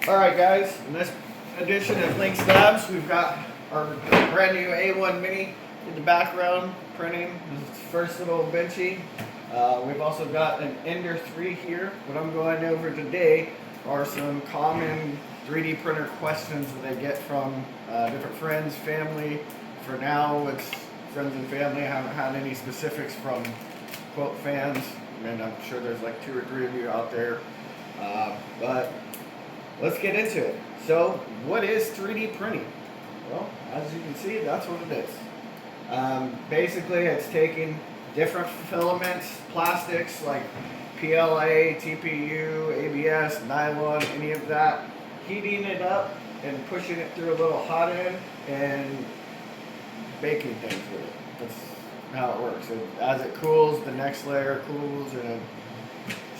Alright guys, in this edition of Lynx Labs, we've got our brand new A1 Mini in the background printing. This is the first little benchy. We've also got an Ender 3 here. What I'm going over today are some common 3D printer questions that I get from different friends, family. For now, it's friends and family. I haven't had any specifics from quote fans, and I'm sure there's like 2 or 3 of you out there. But let's get into it. So, what is 3D printing? Well, as you can see, that's what it is. Basically, it's taking different filaments, plastics like PLA, TPU, ABS, nylon, any of that, heating it up and pushing it through a little hot end and baking things with it. That's how it works. As it cools, the next layer cools and it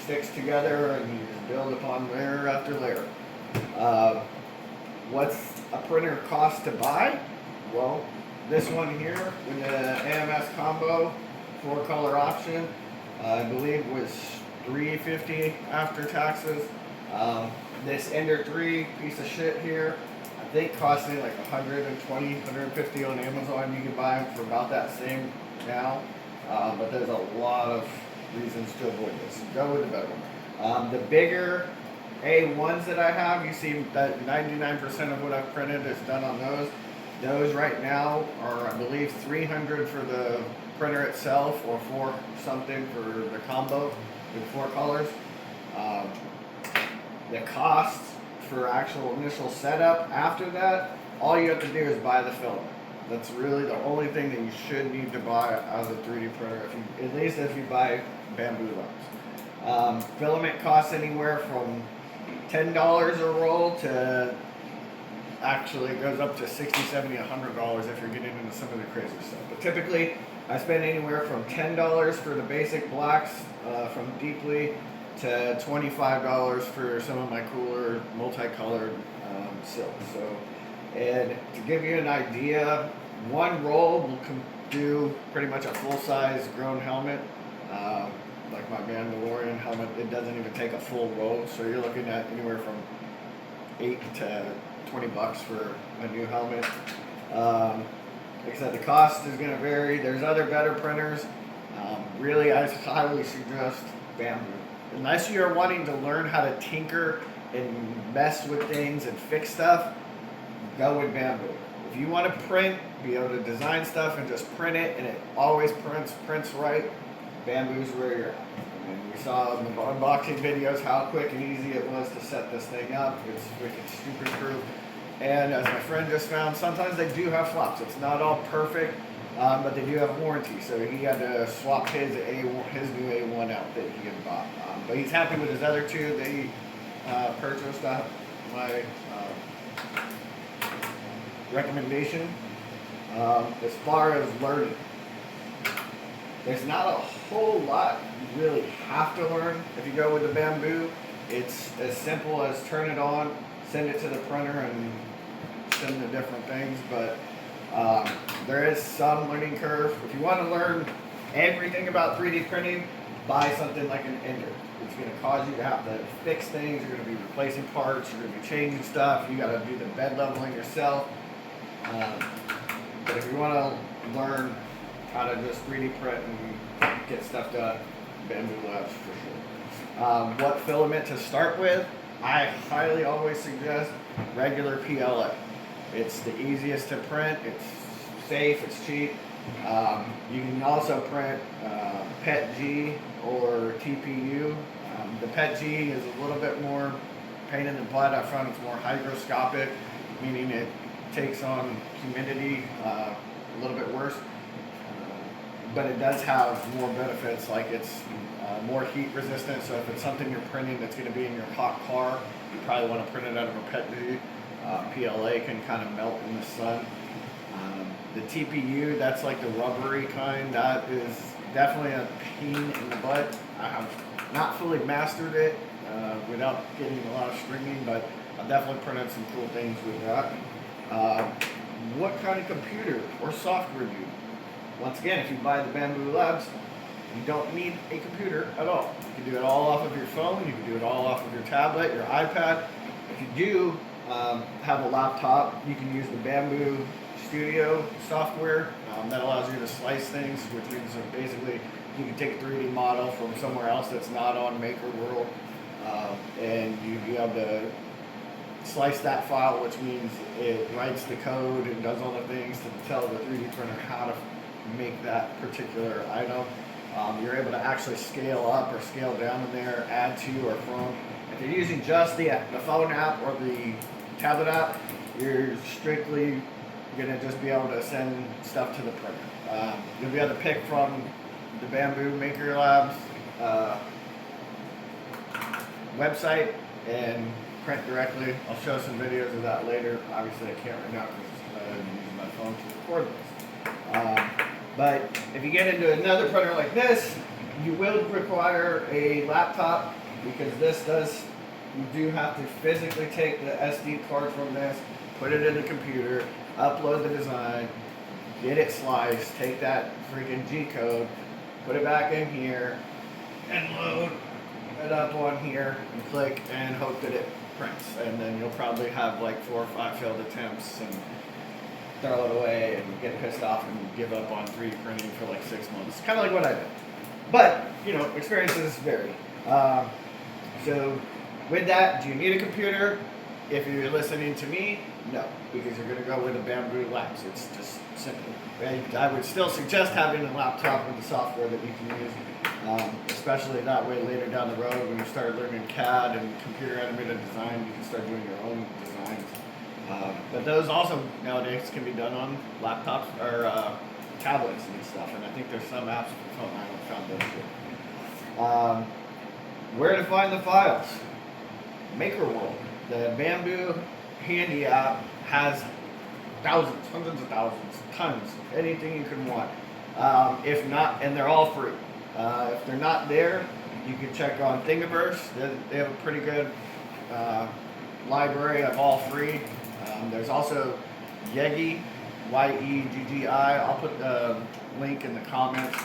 sticks together, and you just build upon layer after layer. What's a printer cost to buy? Well, this one here with the AMS combo 4-color option, I believe was $350 after taxes. This Ender 3 piece of shit here, I think cost me like $120, $150 on Amazon. You can buy them for about that same now, but there's a lot of reasons to avoid this. Go with the better one. The bigger A1s that I have, you see that 99% of what I've printed is done on those. Those right now are, I believe, $300 for the printer itself, or $4 something for the combo with 4 colors. The cost for actual initial setup after that, all you have to do is buy the filament. That's really the only thing that you should need to buy as a 3D printer, at least if you buy Bambu Labs. Filament costs anywhere from $10 a roll to actually it goes up to $60, $70, $100 if you're getting into some of the crazy stuff. But typically, I spend anywhere from $10 for the basic blacks from Deeply to $25 for some of my cooler multicolored silks. So, and to give you an idea, one roll will do pretty much a full-size grown helmet. Like my Mandalorian helmet, it doesn't even take a full roll, so you're looking at anywhere from $8 to $20 for a new helmet. Like I said, the cost is going to vary. There's other better printers. Really, I highly suggest Bambu. Unless you're wanting to learn how to tinker and mess with things and fix stuff, go with Bambu. If you want to print, be able to design stuff and just print it, and it always prints right, Bambu's where you're at. And we saw in the unboxing videos how quick and easy it was to set this thing up. It's freaking super screw. And as my friend just found, sometimes they do have flops. It's not all perfect, but they do have warranty. So he had to swap his new A1 out that he had bought. But he's happy with his other 2 that he purchased at my recommendation. As far as learning, there's not a whole lot you really have to learn if you go with the Bambu. It's as simple as turn it on, send it to the printer, and send the different things. But there is some learning curve. If you want to learn everything about 3D printing, buy something like an Ender. It's going to cause you to have to fix things. You're going to be replacing parts. You're going to be changing stuff. You got to do the bed leveling yourself. But if you want to learn how to just 3D print and get stuff done, Bambu Labs for sure. What filament to start with? I highly always suggest regular PLA. It's the easiest to print. It's safe. It's cheap. You can also print PETG or TPU. The PETG is a little bit more pain in the butt. I found it's more hygroscopic, meaning it takes on humidity a little bit worse. But it does have more benefits, like it's more heat resistant. So if it's something you're printing that's going to be in your hot car, you probably want to print it out of a PETG. PLA can kind of melt in the sun. The TPU, that's like the rubbery kind. That is definitely a pain in the butt. I have not fully mastered it without getting a lot of stringing, but I've definitely printed some cool things with that. What kind of computer or software do you use? Once again, if you buy the Bambu Labs, you don't need a computer at all. You can do it all off of your phone. You can do it all off of your tablet, your iPad. if you do have a laptop, you can use the Bamboo Studio software that allows you to slice things, which means that basically you can take a 3D model from somewhere else that's not on Maker World, and you'd be able to slice that file, which means it writes the code and does all the things to tell the 3D printer how to make that particular item. You're able to actually scale up or scale down in there, add to or from. If you're using just the phone app or the tablet app, you're strictly going to just be able to send stuff to the printer. You'll be able to pick from the Bamboo Maker Labs website and print directly. I'll show some videos of that later. Obviously I can't right now because I'm using my phone to record this. But if you get into another printer like this, you will require a laptop, because you do have to physically take the SD card from this, put it in the computer, upload the design, get it sliced, take that freaking G code, put it back in here, and load it up on here, and click, and hope that it prints. And then you'll probably have like 4 or 5 failed attempts, and throw it away, and get pissed off, and give up on 3D printing for like 6 months. Kind of like what I did. But, experiences vary. So, with that, do you need a computer? If you're listening to me, no, because you're going to go with the Bamboo Labs. It's just simple. I would still suggest having a laptop with the software that you can use, especially that way later down the road when you start learning CAD and computer animated design, you can start doing your own designs. But those also nowadays can be done on laptops or tablets and stuff, and I think there's some apps for phone. I haven't found those yet. Where to find the files? MakerWorld. The Bamboo Handy app has thousands, hundreds of thousands, tons, anything you can want. If not, and they're all free. If they're not there, you can check on Thingiverse. They have a pretty good library of all free. There's also Yeggi, Yeggi. I'll put the link in the comments.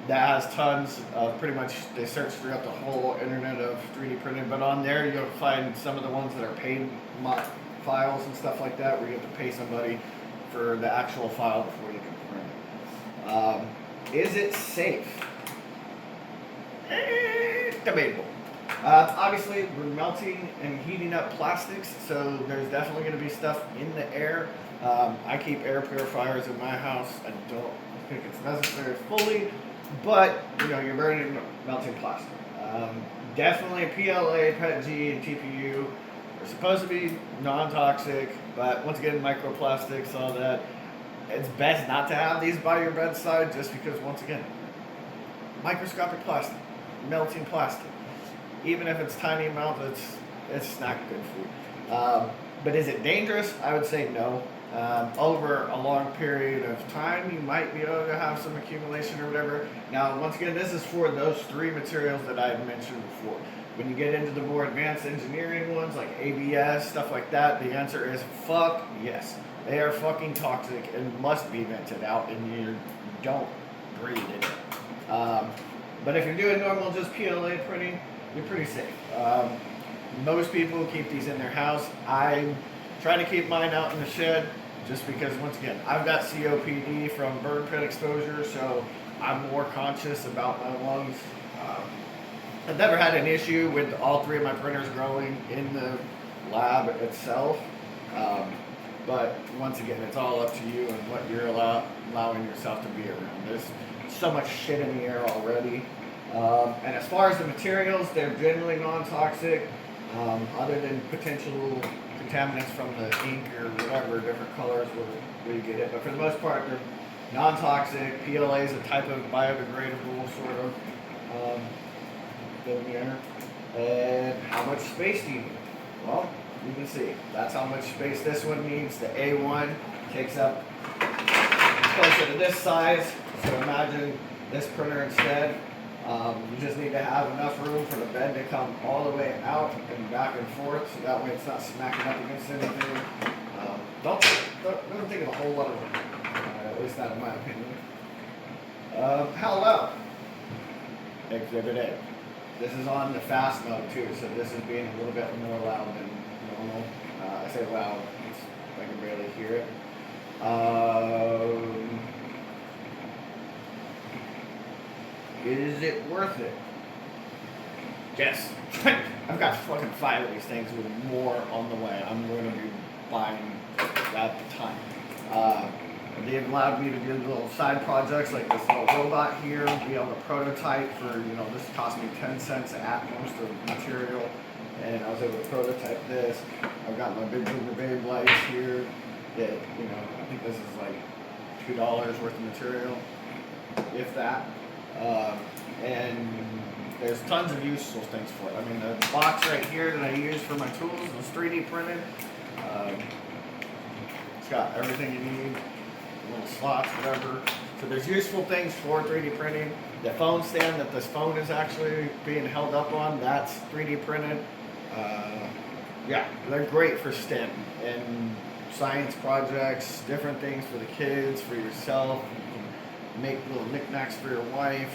That has tons of pretty much, they search throughout the whole internet of 3D printing, but on there you'll find some of the ones that are paid files and stuff like that, where you have to pay somebody for the actual file before you can print it. Is it safe? Debatable. Obviously, we're melting and heating up plastics, so there's definitely going to be stuff in the air. I keep air purifiers in my house. I don't think it's necessary fully, but you're burning melting plastic. Definitely PLA, PETG, and TPU are supposed to be non-toxic, but once again, microplastics, all that. It's best not to have these by your bedside, just because, once again, microscopic plastic, melting plastic. Even if it's tiny amount, it's not good food. But is it dangerous? I would say no. Over a long period of time, you might be able to have some accumulation or whatever. Now, once again, this is for those 3 materials that I had mentioned before. When you get into the more advanced engineering ones, like ABS, stuff like that, the answer is fuck yes. They are fucking toxic and must be vented out, and you don't breathe it in. But if you're doing normal, just PLA printing, you're pretty safe. Most people keep these in their house. I try to keep mine out in the shed, just because, once again, I've got COPD from burn pit exposure, so I'm more conscious about my lungs. I've never had an issue with all 3 of my printers growing in the lab itself. But once again, it's all up to you and what you're allowing yourself to be around. There's so much shit in the air already. And as far as the materials, they're generally non-toxic, other than potential contaminants from the ink or whatever, different colors where you get it. But for the most part, they're non-toxic. PLA is a type of biodegradable sort of thing there. And how much space do you need? Well, you can see that's how much space this one needs. The A1 takes up closer to this size. So imagine this printer instead. You just need to have enough room for the bed to come all the way out and back and forth, so that way it's not smacking up against anything. Doesn't take a whole lot of room, at least not in my opinion. How loud? Exhibit A. This is on the fast mode too, so this is being a little bit more loud than loud. I can barely hear it. Is it worth it? Yes. I've got fucking 5 of these things with more on the way. I'm going to be buying at the time. They've allowed me to do little side projects like this little robot here, be able to prototype for, this cost me 10 cents at most of material, and I was able to prototype this. I've got my Big Boomer Babe lights here that, I think this is like $2 worth of material, if that. And there's tons of useful things for it. I mean, the box right here that I use for my tools is 3D printed. It's got everything you need, little slots, whatever. So there's useful things for 3D printing. The phone stand that this phone is actually being held up on, that's 3D printed. Yeah, they're great for STEM and science projects, different things for the kids, for yourself. You can make little knickknacks for your wife.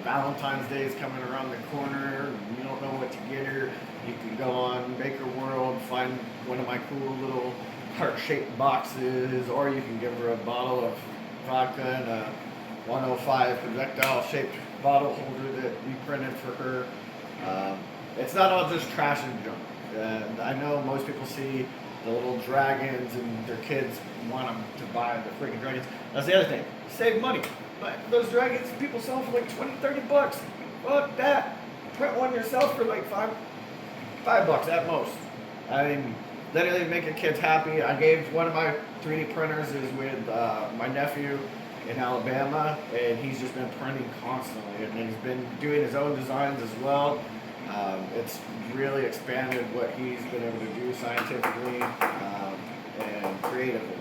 Valentine's Day is coming around the corner. You don't know what to get her. You can go on Baker World, find one of my cool little heart-shaped boxes, or you can give her a bottle of vodka and a 105 projectile-shaped bottle holder that we printed for her. It's not all just trash and junk. And I know most people see the little dragons and their kids want them to buy the freaking dragons. That's the other thing. Save money. But those dragons, people sell for like 20, 30 bucks. Fuck that. Print one yourself for like $5 at most. I mean, literally making kids happy. I gave one of my 3D printers is with my nephew in Alabama, and he's just been printing constantly, and he's been doing his own designs as well. It's really expanded what he's been able to do scientifically and creatively.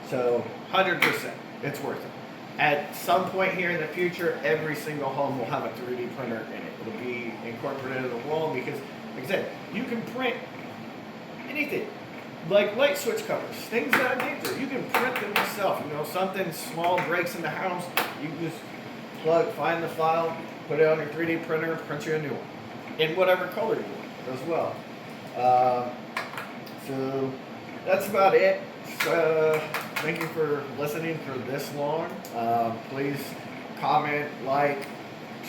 So 100%, it's worth it. At some point here in the future, every single home will have a 3D printer in it. It'll be incorporated into the wall because, like I said, you can print anything. Like light switch covers, things of that nature. You can print them yourself. Something small breaks in the house, you can just find the file, put it on your 3D printer, print you a new one. In whatever color you want as well. So that's about it. Thank you for listening for this long. Please comment, like,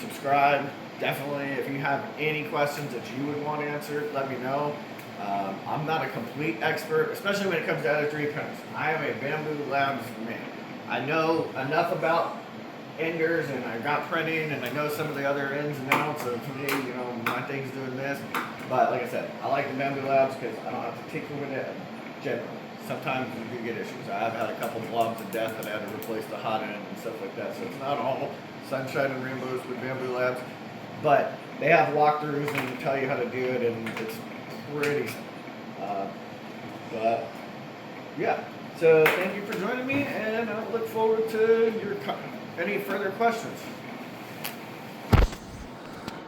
subscribe. Definitely, if you have any questions that you would want answered, let me know. I'm not a complete expert, especially when it comes to other 3D printers. I am a Bambu Labs man. I know enough about Enders, and I got printing, and I know some of the other ins and outs of, hey, my thing's doing this. But like I said, I like the Bambu Labs because I don't have to tinker with it generally. Sometimes you do get issues. I've had a couple blobs of death that I had to replace the hot end and stuff like that. So it's not all sunshine and rainbows with Bambu Labs. But they have walkthroughs and tell you how to do it, and it's pretty simple. But yeah, so thank you for joining me, and I look forward to your any further questions.